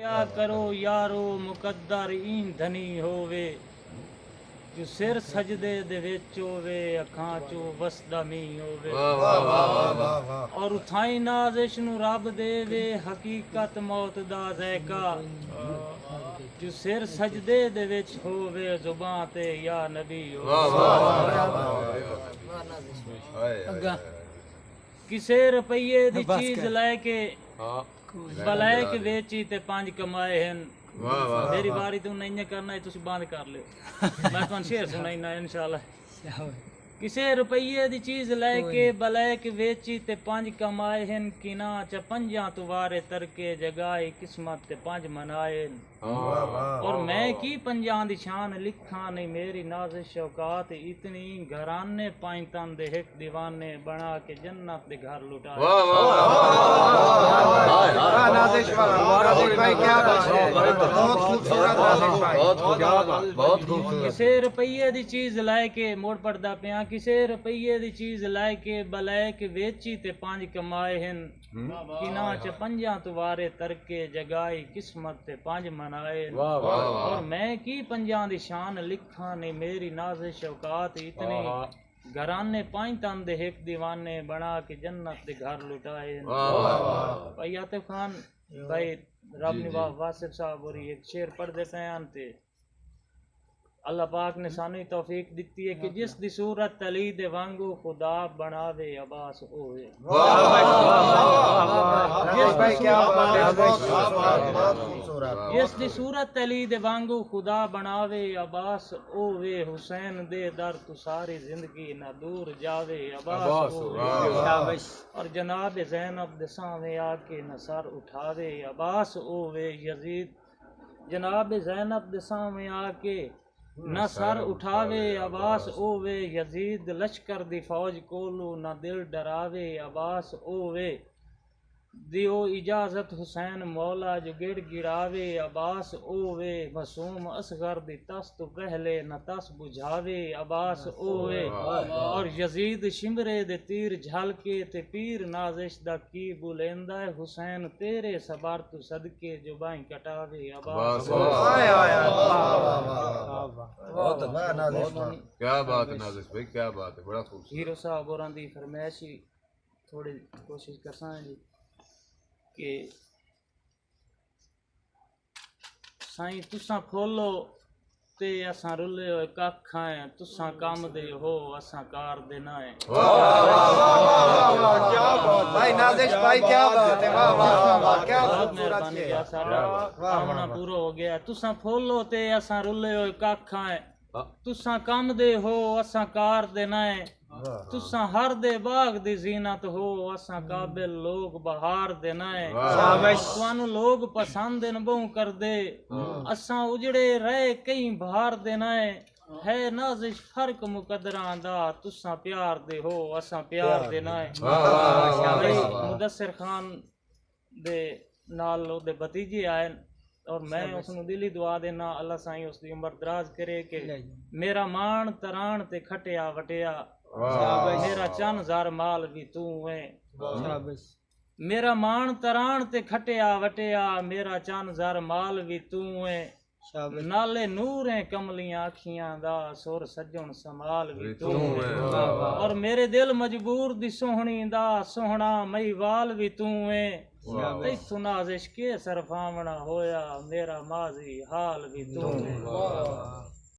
क्या करो यारो मुकद्दर इन धनी होवे जो सिर सजदे दे विच होवे अखां चो वसदा मी होवे और उठाई नाज़िश नू रब देवे हकीकत मौत दा ज़ायका जो सिर सजदे दे विच होवे ज़ुबां ते या नबी होवे किसे रुपये दी चीज लैके बलैक वेची ते 5 कमाए हैं। मेरी बारी तो नहीं करना है, तुसी बंद कर लो। मैं तुहानू शेर सुनाइना इंशाल्लाह। किसे रुपये दी चीज लैके बलैक वेची ते 5 कमाए हैं किना च 5 तुवारे तरके जगाए किस्मत ते 5 मनाए और मैं की 5 दी शान लिखा नहीं मेरी नाज़िश शौकात इतनी घराने पाइंतन दे हिक दीवाने बना के जन्नत दे घर लुटाए। किसे रुपये दी चीज लैके मोड़ पड़दा पिया किसे रुपये दी चीज लैके बलैक वेची ते 5 कमाए हैं किना च 5 तुवारे तरके जगाई किस्मत ते 5 मनाए और मैं की 5 दी शान लिखा नहीं मेरी नाज़िश शौकात इतनी घराने 5 तन दे हिक दीवाने बना के जन्नत दे घर लुटाए। भाई आतिफ खान भाई रब ने वासिफ साहब और एक शेर पढ़ देते हैं ते अल्लाह पाक ने सानू तौफीक दी है कि जिस दी सूरत तली दे वांगू खुदा बनावे अब्बास होवे। जिस दी सूरत तली दे वांगू खुदा बनावे अब्बास होवे हुसैन दे दर तू सारी जिंदगी ना दूर जावे अब्बास होवे और जनाब ज़ैनब दे सामने आके न सर उठावे अब्बास होवे यजीद जनाब ज़ैनब दे सामने आके न सर उठावे अब्बास ओवे यजीद लश्कर दी फौज कोलू न दिल डरावे अब्बास ओवे दियो इजाजत हुसैन मौला जो गिड़ गिरावे अब्बास ओवे मासूम असगर दी तस तो पहले न तस बुझावे अब्बास ओवे और यजीद शिमरे दे तीर झलके ते पीर नाज़िश दा की बुलेंदा हुसैन तेरे सबर तू सदके जो बाई कटावे अब्बास। क्या बात है नाज़िश भाई, क्या बात है, बड़ा खूबसूरत। हीरो साहब होरां दी फरमाइश ही थोड़ी कोशिश करसां जी कि साईं तुसां खोलो ते असां रुले होए कख आए तुसां काम दे हो असां कार दे ना है। भाई नाज़िश भाई क्या बात है, वाह वाह वाह क्या मेहरबानी है साडा आमना पूरा हो गया। तुसां खोलो ते असां रुले होए कख आए तुसां काम दे हो असां कार दे ना है। तुसां हर दे बाग दी जीनत हो असां काबिल लोग बहार दे ना है। तुहानू लोग पसंद न बहु कर दे असां उजड़े रहे कई बाहर दे ना है नाज़िश फर्क मुकदरां दा तुसां प्यार दे हो असां प्यार दे ना है। मुदस्सिर खान दे नाल ओदे भतीजे आए और मैं उसनू दिली दुआ देना अल्लाह साईं उसकी उम्र दराज करे कि मेरा मान तरान ते खटिया वटिया मेरा चन ज़र माल भी तू है। मेरा मान तरान ते खटिया वटिया मेरा चन ज़र माल भी तू है नाले नूर है कमलियां अखियां दा सुर सजन संभाल भी तू है और मेरे दिल मजबूर दी सोहनी दा सोहना मई वाल भी तू है। तैथू नाज़िश के सरफावना होया मेरा माजी हाल भी तू है।